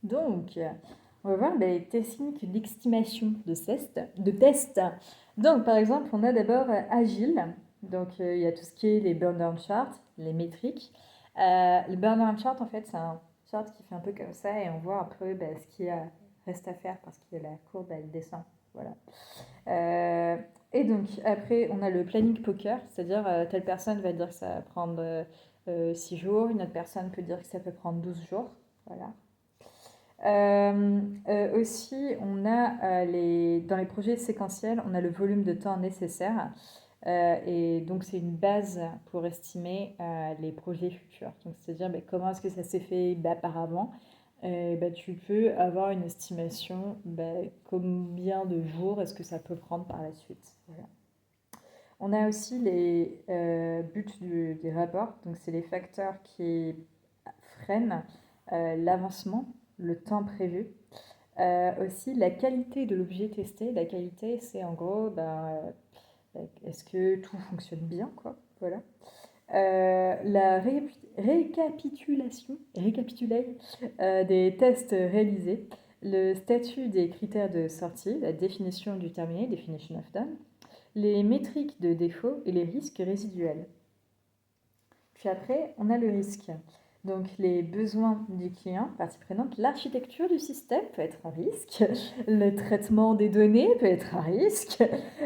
Donc, on va voir les techniques d'estimation de test. Donc, par exemple, on a d'abord Agile. Donc, il y a tout ce qui est les burn-down charts, les métriques. Le burn-down chart, en fait, c'est un chart qui fait un peu comme ça et on voit un peu ce qui reste à faire parce que la courbe, elle descend. Voilà. Euh, et donc, après, on a le planning poker, c'est-à-dire telle personne va dire que ça va prendre 6 jours, une autre personne peut dire que ça peut prendre 12 jours. Voilà. Aussi, on a dans les projets séquentiels, on a le volume de temps nécessaire. Et donc, c'est une base pour estimer les projets futurs. Donc, c'est-à-dire comment est-ce que ça s'est fait auparavant. Tu peux avoir une estimation combien de jours est-ce que ça peut prendre par la suite. Voilà. On a aussi les buts des rapports. Donc, c'est les facteurs qui freinent l'avancement, le temps prévu. Aussi, la qualité de l'objet testé. La qualité, c'est en gros, est-ce que tout fonctionne bien, quoi. Voilà. La récapitulation des tests réalisés, le statut des critères de sortie, la définition du terminé, definition of done, les métriques de défaut et les risques résiduels. Puis après, on a le risque. Donc les besoins du client, partie prenante, l'architecture du système peut être un risque, le traitement des données peut être un risque,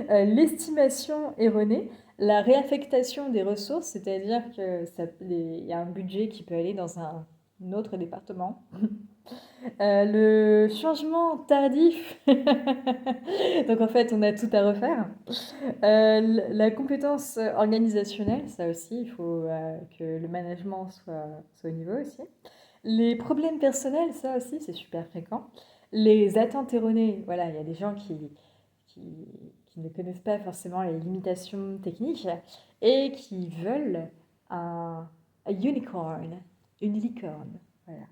l'estimation erronée, la réaffectation des ressources, c'est-à-dire qu'il y a un budget qui peut aller dans un autre département. Le changement tardif, donc en fait on a tout à refaire. La compétence organisationnelle, ça aussi, il faut que le management soit au niveau aussi. Les problèmes personnels, ça aussi, c'est super fréquent. Les attentes erronées, voilà, il y a des gens qui, qui ne connaissent pas forcément les limitations techniques et qui veulent un unicorn, une licorne. Voilà.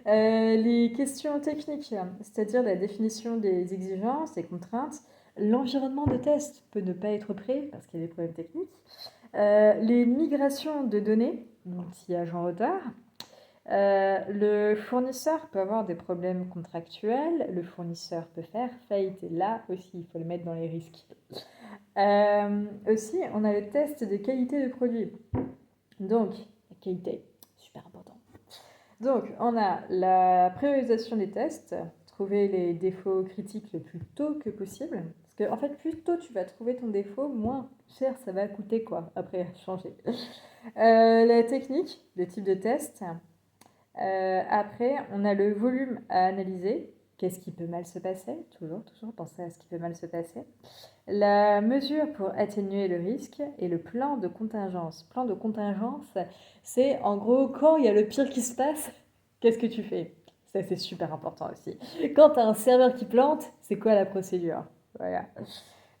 Les questions techniques, c'est-à-dire la définition des exigences, des contraintes, l'environnement de test peut ne pas être prêt parce qu'il y a des problèmes techniques. Les migrations de données, outillage en retard. Le fournisseur peut avoir des problèmes contractuels, le fournisseur peut faire faillite, et là aussi il faut le mettre dans les risques. Aussi, on a le test de qualité de produit. Donc, la qualité, super important. Donc, on a la priorisation des tests, trouver les défauts critiques le plus tôt que possible. Parce que, en fait, plus tôt tu vas trouver ton défaut, moins cher ça va coûter, quoi, après changer. La technique, le type de test. Après, on a le volume à analyser. Qu'est-ce qui peut mal se passer? Toujours penser à ce qui peut mal se passer. La mesure pour atténuer le risque et le plan de contingence. Plan de contingence, c'est en gros quand il y a le pire qui se passe, qu'est-ce que tu fais? Ça, c'est super important aussi. Quand tu as un serveur qui plante, c'est quoi la procédure? Voilà.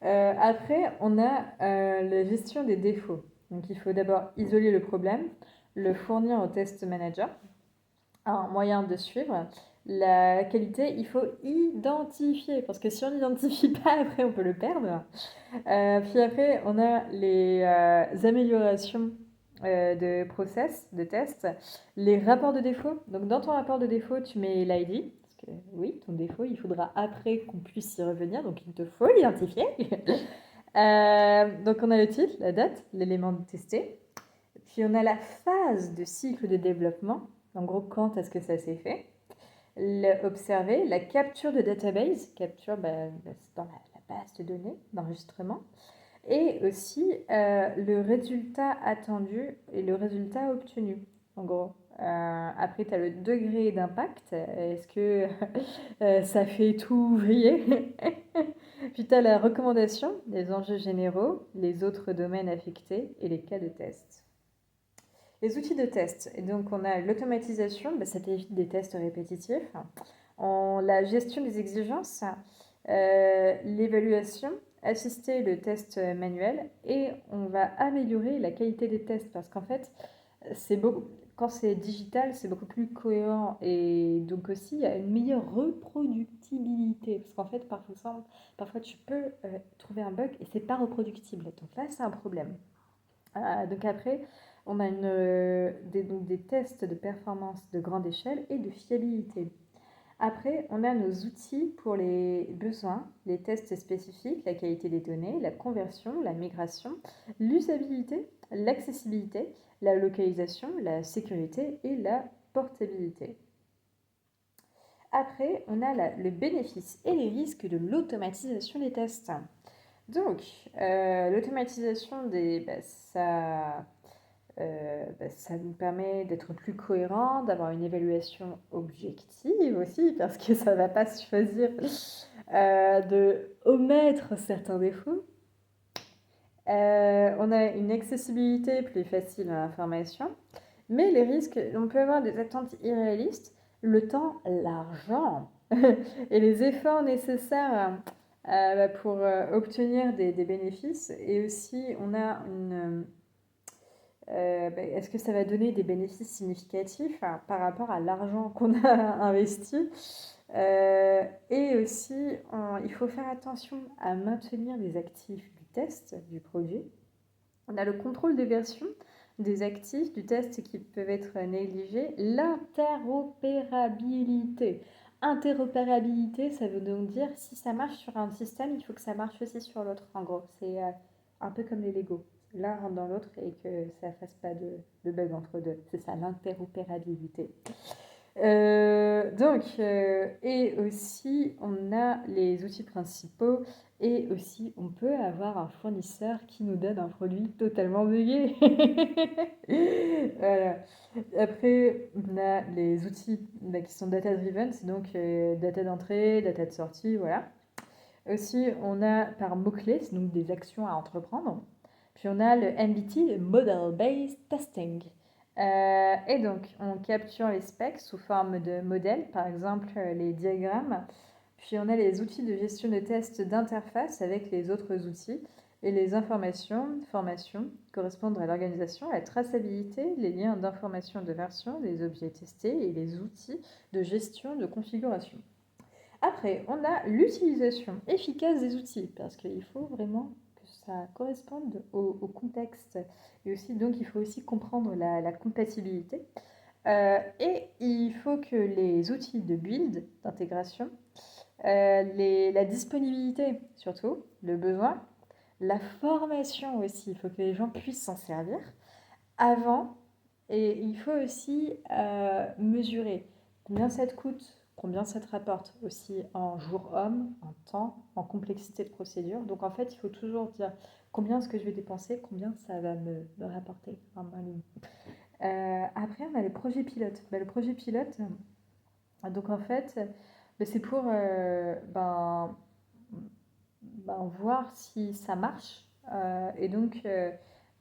Après, on a la gestion des défauts. Donc, il faut d'abord isoler le problème, le fournir au test manager, un moyen de suivre. La qualité, il faut identifier, parce que si on n'identifie pas, après, on peut le perdre. Puis après, on a les améliorations de process, de test, les rapports de défaut. Donc, dans ton rapport de défaut, tu mets l'ID. Parce que oui, ton défaut, il faudra après qu'on puisse y revenir. Donc, il te faut l'identifier. Donc, on a le titre, la date, l'élément testé. Puis, on a la phase de cycle de développement. En gros, quand est-ce que ça s'est fait? Observer la capture de database. Capture, c'est dans la base de données d'enregistrement. Et aussi le résultat attendu et le résultat obtenu, en gros. Après, tu as le degré d'impact. Est-ce que ça fait tout vriller? Puis tu as la recommandation, les enjeux généraux, les autres domaines affectés et les cas de test. Les outils de test. Et donc, on a l'automatisation, ça évite des tests répétitifs. La gestion des exigences, l'évaluation, assister le test manuel et on va améliorer la qualité des tests parce qu'en fait, quand c'est digital, c'est beaucoup plus cohérent et donc aussi il y a une meilleure reproductibilité parce qu'en fait, parfois tu peux trouver un bug et c'est pas reproductible. Donc là, c'est un problème. Donc après, On a donc des tests de performance de grande échelle et de fiabilité. Après, on a nos outils pour les besoins, les tests spécifiques, la qualité des données, la conversion, la migration, l'usabilité, l'accessibilité, la localisation, la sécurité et la portabilité. Après, on a le bénéfice et les risques de l'automatisation des tests. Donc, l'automatisation ça nous permet d'être plus cohérent, d'avoir une évaluation objective aussi, parce que ça ne va pas choisir de omettre certains défauts. On a une accessibilité plus facile à l'information, mais les risques, on peut avoir des attentes irréalistes, le temps, l'argent et les efforts nécessaires pour obtenir des bénéfices. Et aussi, on a est-ce que ça va donner des bénéfices significatifs par rapport à l'argent qu'on a investi? Et aussi, il faut faire attention à maintenir les actifs du test du produit. On a le contrôle de version des actifs du test qui peuvent être négligés. L'interopérabilité. Interopérabilité, ça veut donc dire si ça marche sur un système, il faut que ça marche aussi sur l'autre. En gros, c'est un peu comme les Lego. L'un rentre dans l'autre et que ça ne fasse pas de bug entre deux. C'est ça, l'interopérabilité. Et aussi, on a les outils principaux et aussi, on peut avoir un fournisseur qui nous donne un produit totalement buggé. Voilà. Après, on a les outils qui sont data-driven, c'est donc data d'entrée, data de sortie, voilà. Aussi, on a par mots-clés, c'est donc des actions à entreprendre. Puis on a le MBT, le Model Based Testing. Et donc, on capture les specs sous forme de modèles, par exemple les diagrammes. Puis on a les outils de gestion de tests d'interface avec les autres outils. Et les formations correspondent à l'organisation, à la traçabilité, les liens d'information de version, des objets testés et les outils de gestion de configuration. Après, on a l'utilisation efficace des outils, parce qu'il faut vraiment que ça corresponde au contexte. Et aussi, donc, il faut aussi comprendre la compatibilité. Et il faut que les outils de build, d'intégration, la disponibilité surtout, le besoin, la formation aussi, il faut que les gens puissent s'en servir avant. Et il faut aussi mesurer combien ça te coûte, combien ça te rapporte aussi en jour homme, en temps, en complexité de procédure. Donc en fait, il faut toujours dire combien est-ce que je vais dépenser, combien ça va me rapporter en main ligne. Après, on a le projet pilote. Le projet pilote, donc en fait, c'est pour voir si ça marche. Et donc, il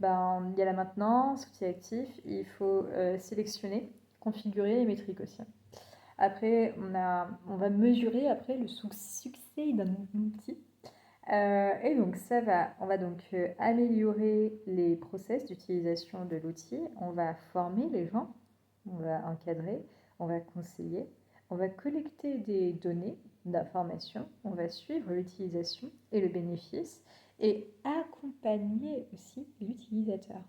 y a la maintenance, outils actifs, il faut sélectionner, configurer les métriques aussi. Après, on va mesurer après le succès d'un outil. Et donc, on va donc améliorer les process d'utilisation de l'outil. On va former les gens, on va encadrer, on va conseiller, on va collecter des données d'information, on va suivre l'utilisation et le bénéfice et accompagner aussi l'utilisateur.